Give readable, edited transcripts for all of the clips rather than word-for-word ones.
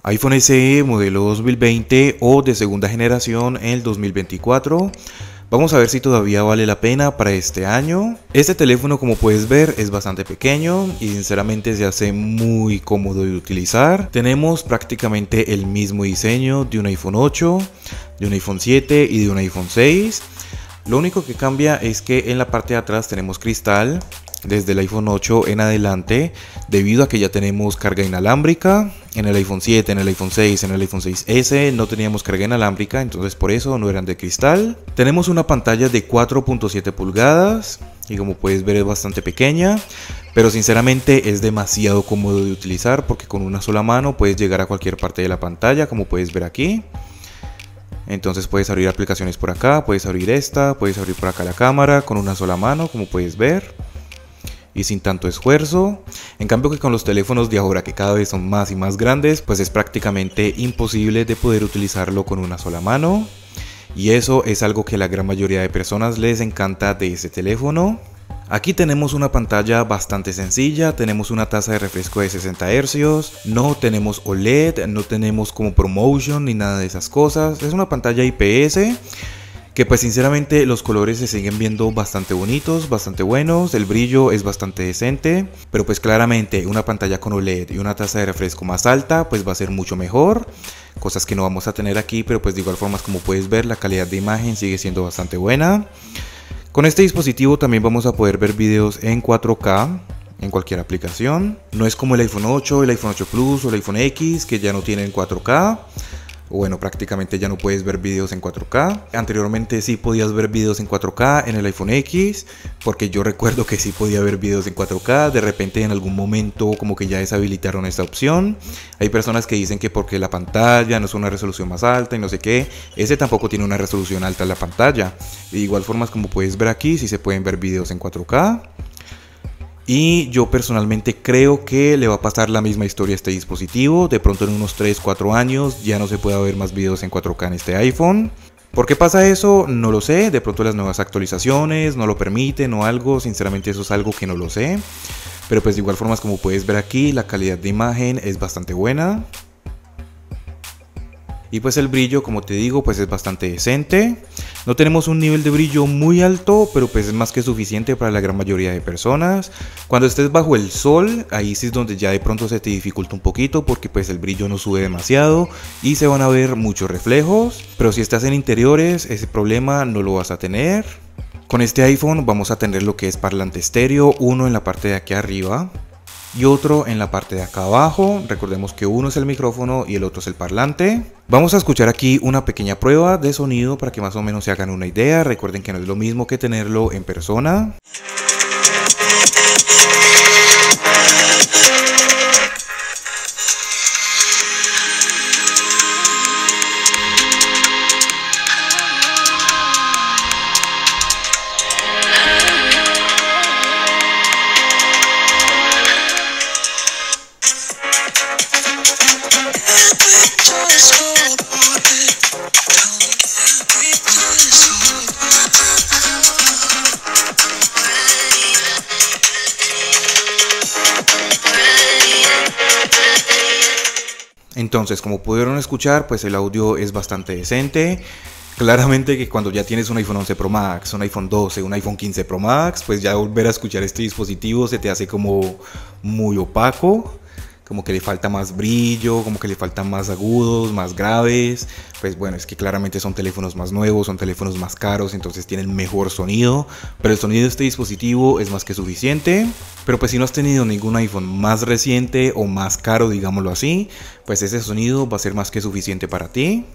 iPhone SE modelo 2020 o de segunda generación en el 2024. Vamos a ver si todavía vale la pena para este año. Este teléfono, como puedes ver, es bastante pequeño y sinceramente se hace muy cómodo de utilizar. Tenemos prácticamente el mismo diseño de un iPhone 8, de un iPhone 7 y de un iPhone 6. Lo único que cambia es que en la parte de atrás tenemos cristal desde el iPhone 8 en adelante, debido a que ya tenemos carga inalámbrica. En el iPhone 7, en el iPhone 6, en el iPhone 6S no teníamos carga inalámbrica, entonces por eso no eran de cristal. Tenemos una pantalla de 4.7 pulgadas y como puedes ver es bastante pequeña, pero sinceramente es demasiado cómodo de utilizar porque con una sola mano puedes llegar a cualquier parte de la pantalla, como puedes ver aquí. Entonces puedes abrir aplicaciones por acá, puedes abrir esta, puedes abrir por acá la cámara con una sola mano, como puedes ver, y sin tanto esfuerzo. En cambio que con los teléfonos de ahora, que cada vez son más y más grandes, pues es prácticamente imposible de poder utilizarlo con una sola mano, y eso es algo que a la gran mayoría de personas les encanta de este teléfono. Aquí tenemos una pantalla bastante sencilla, tenemos una tasa de refresco de 60 Hz, no tenemos OLED, no tenemos como ProMotion ni nada de esas cosas. Es una pantalla IPS que pues sinceramente los colores se siguen viendo bastante bonitos, bastante buenos, el brillo es bastante decente, pero pues claramente una pantalla con OLED y una tasa de refresco más alta pues va a ser mucho mejor, cosas que no vamos a tener aquí, pero pues de igual forma como puedes ver la calidad de imagen sigue siendo bastante buena. Con este dispositivo también vamos a poder ver videos en 4K en cualquier aplicación. No es como el iPhone 8, el iPhone 8 Plus o el iPhone X que ya no tienen 4K. Bueno, prácticamente ya no puedes ver videos en 4K. Anteriormente sí podías ver videos en 4K en el iPhone X, porque yo recuerdo que sí podía ver videos en 4K. De repente en algún momento como que ya deshabilitaron esta opción. Hay personas que dicen que porque la pantalla no es una resolución más alta y no sé qué. Ese tampoco tiene una resolución alta en la pantalla. De igual forma, como puedes ver aquí, sí se pueden ver videos en 4K. Y yo personalmente creo que le va a pasar la misma historia a este dispositivo. De pronto en unos 3-4 años ya no se puede ver más videos en 4K en este iPhone. ¿Por qué pasa eso? No lo sé. De pronto las nuevas actualizaciones no lo permiten o algo. Sinceramente eso es algo que no lo sé. Pero pues de igual forma, como puedes ver aquí, la calidad de imagen es bastante buena. Y pues el brillo, como te digo, pues es bastante decente. No tenemos un nivel de brillo muy alto, pero pues es más que suficiente para la gran mayoría de personas. Cuando estés bajo el sol, ahí sí es donde ya de pronto se te dificulta un poquito, porque pues el brillo no sube demasiado y se van a ver muchos reflejos. Pero si estás en interiores, ese problema no lo vas a tener. Con este iPhone vamos a tener lo que es parlante estéreo, uno en la parte de aquí arriba y otro en la parte de acá abajo. Recordemos que uno es el micrófono y el otro es el parlante. Vamos a escuchar aquí una pequeña prueba de sonido para que más o menos se hagan una idea. Recuerden que no es lo mismo que tenerlo en persona. Entonces, como pudieron escuchar, pues el audio es bastante decente. Claramente que cuando ya tienes un iPhone 11 Pro Max, un iPhone 12, un iPhone 15 Pro Max, pues ya volver a escuchar este dispositivo se te hace como muy opaco. Como que le falta más brillo, como que le faltan más agudos, más graves. Pues bueno, es que claramente son teléfonos más nuevos, son teléfonos más caros, entonces tienen mejor sonido. Pero el sonido de este dispositivo es más que suficiente. Pero pues si no has tenido ningún iPhone más reciente o más caro, digámoslo así, pues ese sonido va a ser más que suficiente para ti.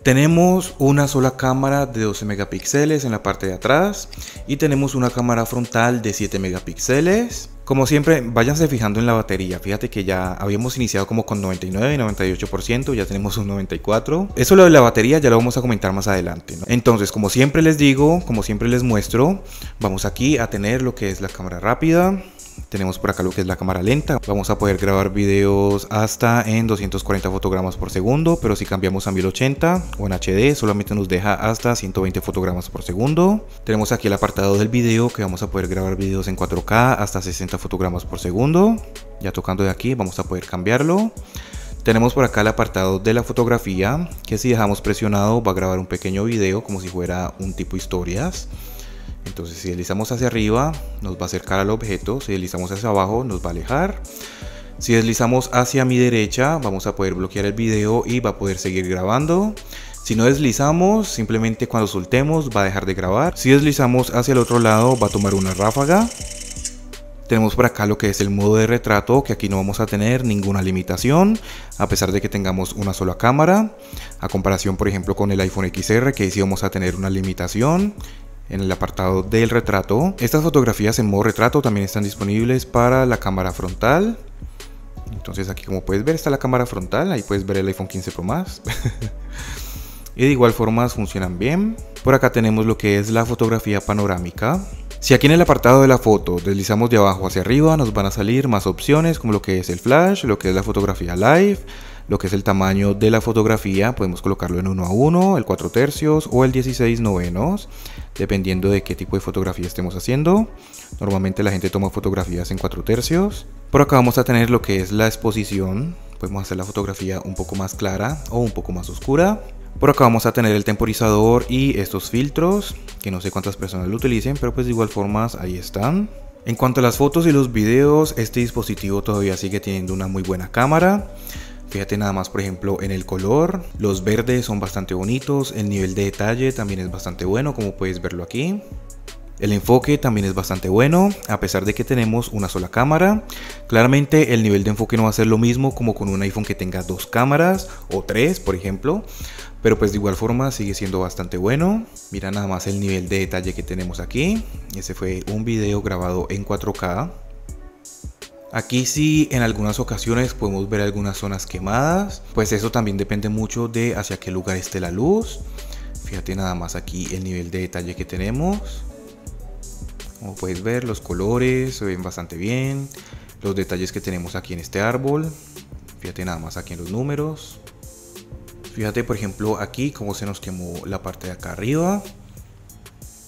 Tenemos una sola cámara de 12 megapíxeles en la parte de atrás y tenemos una cámara frontal de 7 megapíxeles. Como siempre, váyanse fijando en la batería. Fíjate que ya habíamos iniciado como con 99 y 98%, ya tenemos un 94%. Eso lo de la batería ya lo vamos a comentar más adelante, ¿no? Entonces, como siempre les digo, como siempre les muestro, vamos aquí a tener lo que es la cámara rápida. Tenemos por acá lo que es la cámara lenta. Vamos a poder grabar videos hasta en 240 fotogramas por segundo, pero si cambiamos a 1080 o en HD solamente nos deja hasta 120 fotogramas por segundo. Tenemos aquí el apartado del video, que vamos a poder grabar videos en 4K hasta 60 fotogramas por segundo. Ya tocando de aquí vamos a poder cambiarlo. Tenemos por acá el apartado de la fotografía, que si dejamos presionado va a grabar un pequeño video como si fuera un tipo historias. Entonces si deslizamos hacia arriba nos va a acercar al objeto, si deslizamos hacia abajo nos va a alejar. Si deslizamos hacia mi derecha vamos a poder bloquear el video y va a poder seguir grabando. Si no deslizamos, simplemente cuando soltemos va a dejar de grabar. Si deslizamos hacia el otro lado va a tomar una ráfaga. Tenemos por acá lo que es el modo de retrato, que aquí no vamos a tener ninguna limitación, a pesar de que tengamos una sola cámara. A comparación, por ejemplo, con el iPhone XR, que sí vamos a tener una limitación en el apartado del retrato. Estas fotografías en modo retrato también están disponibles para la cámara frontal. Entonces aquí, como puedes ver, está la cámara frontal. Ahí puedes ver el iPhone 15 Pro Max. Y de igual forma funcionan bien. Por acá tenemos lo que es la fotografía panorámica. Si aquí en el apartado de la foto deslizamos de abajo hacia arriba, nos van a salir más opciones como lo que es el flash, lo que es la fotografía live, lo que es el tamaño de la fotografía. Podemos colocarlo en 1:1, el 4/3 o el 16/9, dependiendo de qué tipo de fotografía estemos haciendo. Normalmente la gente toma fotografías en 4/3. Por acá vamos a tener lo que es la exposición. Podemos hacer la fotografía un poco más clara o un poco más oscura. Por acá vamos a tener el temporizador y estos filtros, que no sé cuántas personas lo utilicen, pero pues de igual forma ahí están. En cuanto a las fotos y los videos, este dispositivo todavía sigue teniendo una muy buena cámara. Fíjate nada más, por ejemplo, en el color, los verdes son bastante bonitos, el nivel de detalle también es bastante bueno, como puedes verlo aquí. El enfoque también es bastante bueno, a pesar de que tenemos una sola cámara. Claramente el nivel de enfoque no va a ser lo mismo como con un iPhone que tenga 2 cámaras o 3, por ejemplo. Pero pues de igual forma sigue siendo bastante bueno. Mira nada más el nivel de detalle que tenemos aquí. Ese fue un video grabado en 4K. Aquí sí, en algunas ocasiones podemos ver algunas zonas quemadas. Pues eso también depende mucho de hacia qué lugar esté la luz. Fíjate nada más aquí el nivel de detalle que tenemos. Como puedes ver, los colores se ven bastante bien. Los detalles que tenemos aquí en este árbol. Fíjate nada más aquí en los números. Fíjate por ejemplo aquí cómo se nos quemó la parte de acá arriba.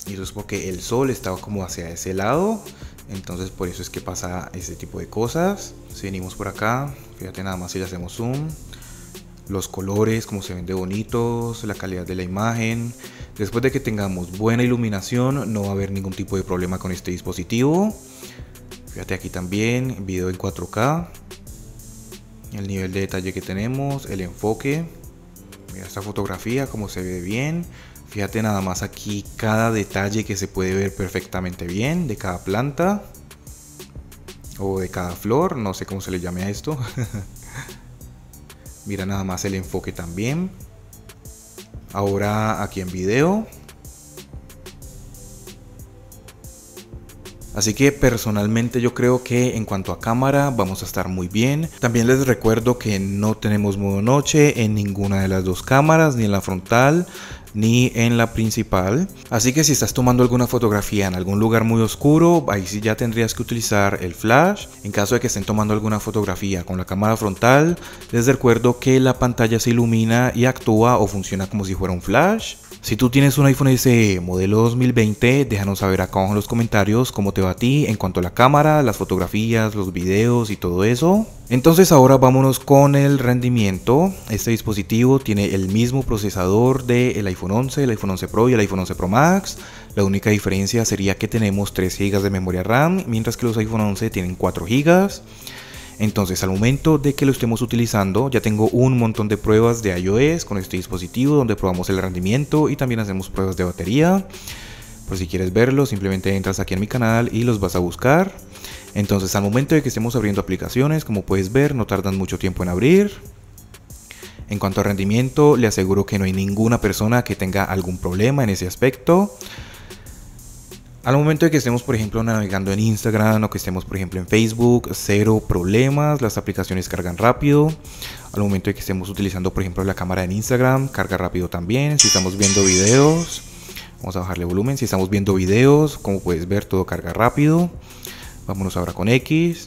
Y eso es porque el sol estaba como hacia ese lado. Entonces por eso es que pasa ese tipo de cosas. Si venimos por acá, fíjate nada más si le hacemos zoom. Los colores, como se ven de bonitos, la calidad de la imagen. Después de que tengamos buena iluminación, no va a haber ningún tipo de problema con este dispositivo. Fíjate aquí también, video en 4K. El nivel de detalle que tenemos, el enfoque. Mira esta fotografía, como se ve bien. Fíjate nada más aquí cada detalle que se puede ver perfectamente bien de cada planta. O de cada flor, no sé cómo se le llame a esto. Mira nada más el enfoque también. Ahora aquí en video. Así que personalmente yo creo que en cuanto a cámara vamos a estar muy bien. También les recuerdo que no tenemos modo noche en ninguna de las dos cámaras, ni en la frontal ni en la principal. Así que si estás tomando alguna fotografía en algún lugar muy oscuro, ahí sí ya tendrías que utilizar el flash. En caso de que estén tomando alguna fotografía con la cámara frontal, les recuerdo que la pantalla se ilumina y actúa o funciona como si fuera un flash. Si tú tienes un iPhone SE modelo 2020, déjanos saber acá abajo en los comentarios cómo te va a ti en cuanto a la cámara, las fotografías, los videos y todo eso. Entonces ahora vámonos con el rendimiento. Este dispositivo tiene el mismo procesador del iPhone 11, el iPhone 11 Pro y el iPhone 11 Pro Max. La única diferencia sería que tenemos 3 GB de memoria RAM, mientras que los iPhone 11 tienen 4 GB. Entonces al momento de que lo estemos utilizando, ya tengo un montón de pruebas de iOS con este dispositivo donde probamos el rendimiento y también hacemos pruebas de batería. Por si quieres verlo, simplemente entras aquí en mi canal y los vas a buscar. Entonces al momento de que estemos abriendo aplicaciones, como puedes ver, no tardan mucho tiempo en abrir. En cuanto a rendimiento, le aseguro que no hay ninguna persona que tenga algún problema en ese aspecto. Al momento de que estemos, por ejemplo, navegando en Instagram o que estemos, por ejemplo, en Facebook, cero problemas, las aplicaciones cargan rápido. Al momento de que estemos utilizando, por ejemplo, la cámara en Instagram, carga rápido también. Si estamos viendo videos, vamos a bajarle volumen. Si estamos viendo videos, como puedes ver, todo carga rápido. Vámonos ahora con X.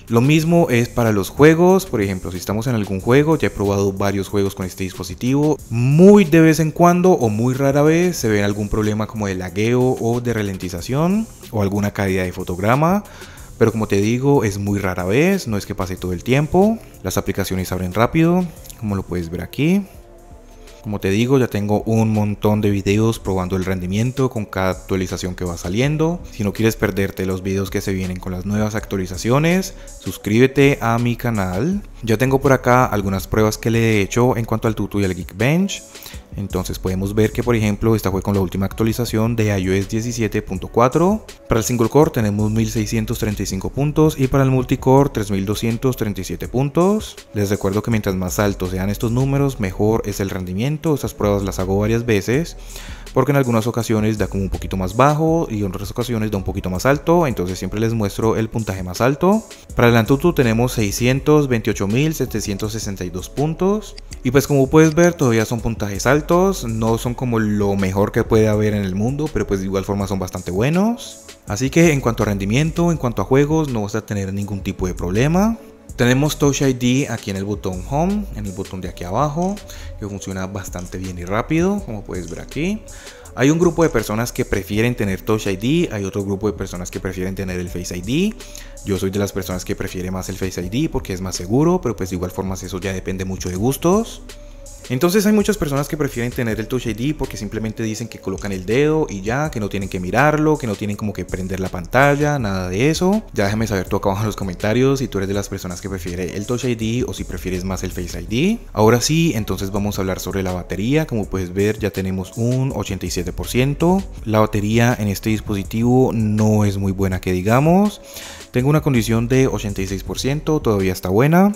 Lo mismo es para los juegos. Por ejemplo, si estamos en algún juego, ya he probado varios juegos con este dispositivo. Muy de vez en cuando o muy rara vez se ve algún problema como de lagueo o de ralentización o alguna caída de fotograma. pero como te digo, es muy rara vez, no es que pase todo el tiempo. Las aplicaciones abren rápido, como lo puedes ver aquí. Como te digo, ya tengo un montón de videos probando el rendimiento con cada actualización que va saliendo. Si no quieres perderte los videos que se vienen con las nuevas actualizaciones, suscríbete a mi canal. Ya tengo por acá algunas pruebas que le he hecho en cuanto al Tutu y al Geekbench. Entonces podemos ver que, por ejemplo, esta fue con la última actualización de iOS 17.4. Para el single core tenemos 1635 puntos y para el multicore 3237 puntos. Les recuerdo que mientras más altos sean estos números, mejor es el rendimiento. Estas pruebas las hago varias veces, porque en algunas ocasiones da como un poquito más bajo y en otras ocasiones da un poquito más alto, entonces siempre les muestro el puntaje más alto. Para el Antutu tenemos 628.762 puntos y pues como puedes ver todavía son puntajes altos, no son como lo mejor que puede haber en el mundo, pero pues de igual forma son bastante buenos. Así que en cuanto a rendimiento, en cuanto a juegos, no vas a tener ningún tipo de problema. Tenemos Touch ID aquí en el botón Home, en el botón de aquí abajo, que funciona bastante bien y rápido, como puedes ver aquí. Hay un grupo de personas que prefieren tener Touch ID, hay otro grupo de personas que prefieren tener el Face ID. Yo soy de las personas que prefiere más el Face ID porque es más seguro, pero pues de igual forma eso ya depende mucho de gustos. Entonces hay muchas personas que prefieren tener el Touch ID porque simplemente dicen que colocan el dedo y ya, que no tienen que mirarlo, que no tienen como que prender la pantalla, nada de eso. Ya déjame saber tú acá abajo en los comentarios si tú eres de las personas que prefiere el Touch ID o si prefieres más el Face ID. Ahora sí, entonces vamos a hablar sobre la batería. Como puedes ver ya tenemos un 87%. La batería en este dispositivo no es muy buena que digamos. Tengo una condición de 86%, todavía está buena.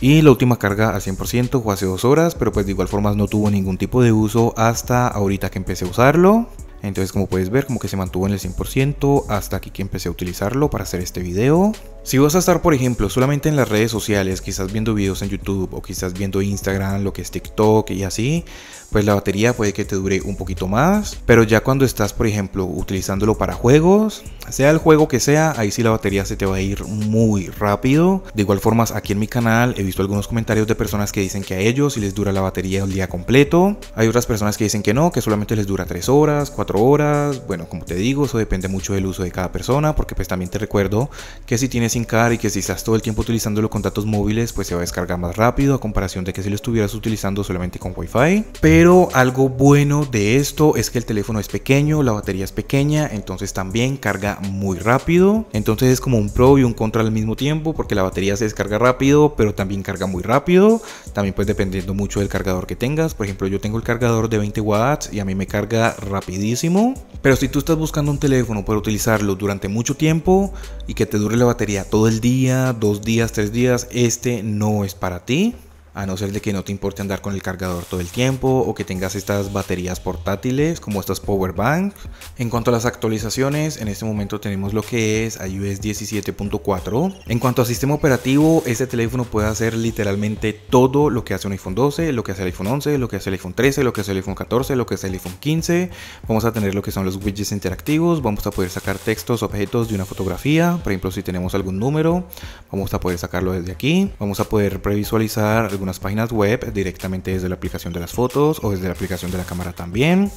Y la última carga al 100% fue hace 2 horas, pero pues de igual forma no tuvo ningún tipo de uso hasta ahorita que empecé a usarlo. Entonces como puedes ver como que se mantuvo en el 100% hasta aquí que empecé a utilizarlo para hacer este video. Si vas a estar por ejemplo solamente en las redes sociales, quizás viendo videos en YouTube o quizás viendo Instagram, lo que es TikTok y así, pues la batería puede que te dure un poquito más. Pero ya cuando estás por ejemplo utilizándolo para juegos, sea el juego que sea, ahí sí la batería se te va a ir muy rápido. De igual forma aquí en mi canal he visto algunos comentarios de personas que dicen que a ellos sí les dura la batería un día completo. Hay otras personas que dicen que no, que solamente les dura 3 horas, 4 horas. Bueno, como te digo, eso depende mucho del uso de cada persona, porque pues también te recuerdo que si tienes SIM-card y que si estás todo el tiempo utilizándolo con datos móviles, pues se va a descargar más rápido a comparación de que si lo estuvieras utilizando solamente con Wi-Fi. Pero algo bueno de esto es que el teléfono es pequeño, la batería es pequeña, entonces también carga muy rápido. Entonces es como un pro y un contra al mismo tiempo, porque la batería se descarga rápido, pero también carga muy rápido. También pues dependiendo mucho del cargador que tengas. Por ejemplo, yo tengo el cargador de 20 watts y a mí me carga rapidísimo. Pero si tú estás buscando un teléfono para utilizarlo durante mucho tiempo y que te dure la batería todo el día, 2 días, 3 días, este no es para ti. A no ser de que no te importe andar con el cargador todo el tiempo o que tengas estas baterías portátiles como estas power bank. En cuanto a las actualizaciones, en este momento tenemos lo que es iOS 17.4. En cuanto a sistema operativo, este teléfono puede hacer literalmente todo lo que hace un iPhone 12, lo que hace el iPhone 11, lo que hace el iPhone 13, lo que hace el iPhone 14, lo que hace el iPhone 15. Vamos a tener lo que son los widgets interactivos, vamos a poder sacar textos, objetos de una fotografía. Por ejemplo, si tenemos algún número, vamos a poder sacarlo desde aquí. Vamos a poder previsualizar algunas páginas web directamente desde la aplicación de las fotos o desde la aplicación de la cámara también.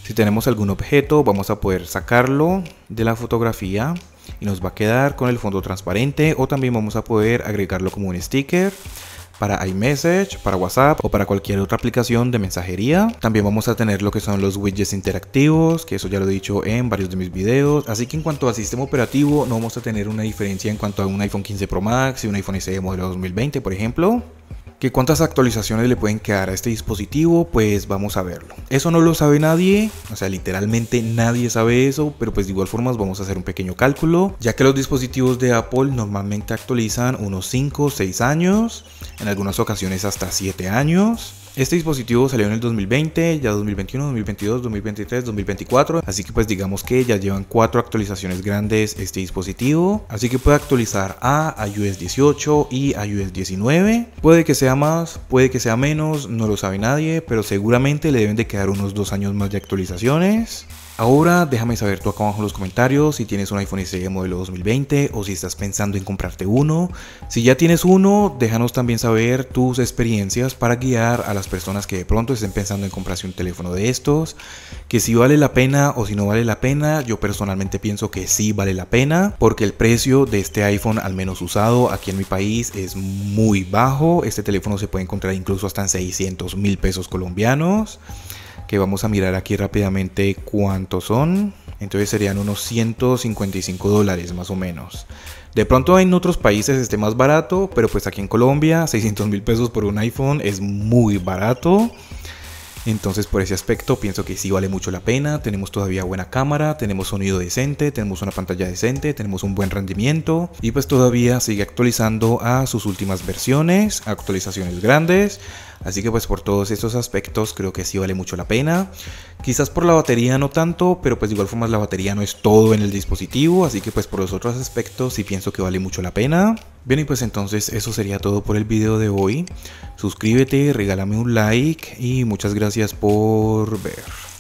Si tenemos algún objeto, vamos a poder sacarlo de la fotografía y nos va a quedar con el fondo transparente, o también vamos a poder agregarlo como un sticker para iMessage, para WhatsApp o para cualquier otra aplicación de mensajería. También vamos a tener lo que son los widgets interactivos, que eso ya lo he dicho en varios de mis videos. Así que en cuanto al sistema operativo no vamos a tener una diferencia en cuanto a un iPhone 15 Pro Max y un iPhone SE modelo 2020, por ejemplo. ¿Que cuántas actualizaciones le pueden quedar a este dispositivo? Pues vamos a verlo. Eso no lo sabe nadie, o sea, literalmente nadie sabe eso, pero pues de igual forma vamos a hacer un pequeño cálculo, ya que los dispositivos de Apple normalmente actualizan unos 5 o 6 años, en algunas ocasiones hasta 7 años. Este dispositivo salió en el 2020, ya 2021, 2022, 2023, 2024, así que pues digamos que ya llevan 4 actualizaciones grandes este dispositivo, así que puede actualizar a iOS 18 y iOS 19, puede que sea más, puede que sea menos, no lo sabe nadie, pero seguramente le deben de quedar unos 2 años más de actualizaciones. Ahora déjame saber tú acá abajo en los comentarios si tienes un iPhone SE modelo 2020 o si estás pensando en comprarte uno. Si ya tienes uno, déjanos también saber tus experiencias para guiar a las personas que de pronto estén pensando en comprarse un teléfono de estos, que si vale la pena o si no vale la pena. Yo personalmente pienso que sí vale la pena porque el precio de este iPhone, al menos usado aquí en mi país, es muy bajo. Este teléfono se puede encontrar incluso hasta en 600.000 pesos colombianos, que vamos a mirar aquí rápidamente cuántos son. Entonces serían unos 155 dólares más o menos. De pronto en otros países esté más barato, pero pues aquí en Colombia 600.000 pesos por un iPhone es muy barato. Entonces por ese aspecto pienso que sí vale mucho la pena. Tenemos todavía buena cámara, tenemos sonido decente, tenemos una pantalla decente, tenemos un buen rendimiento y pues todavía sigue actualizando a sus últimas versiones, actualizaciones grandes. Así que pues por todos estos aspectos creo que sí vale mucho la pena. Quizás por la batería no tanto, pero pues de igual forma la batería no es todo en el dispositivo, así que pues por los otros aspectos sí pienso que vale mucho la pena. Bien, y pues entonces eso sería todo por el video de hoy. Suscríbete, regálame un like y muchas gracias por ver.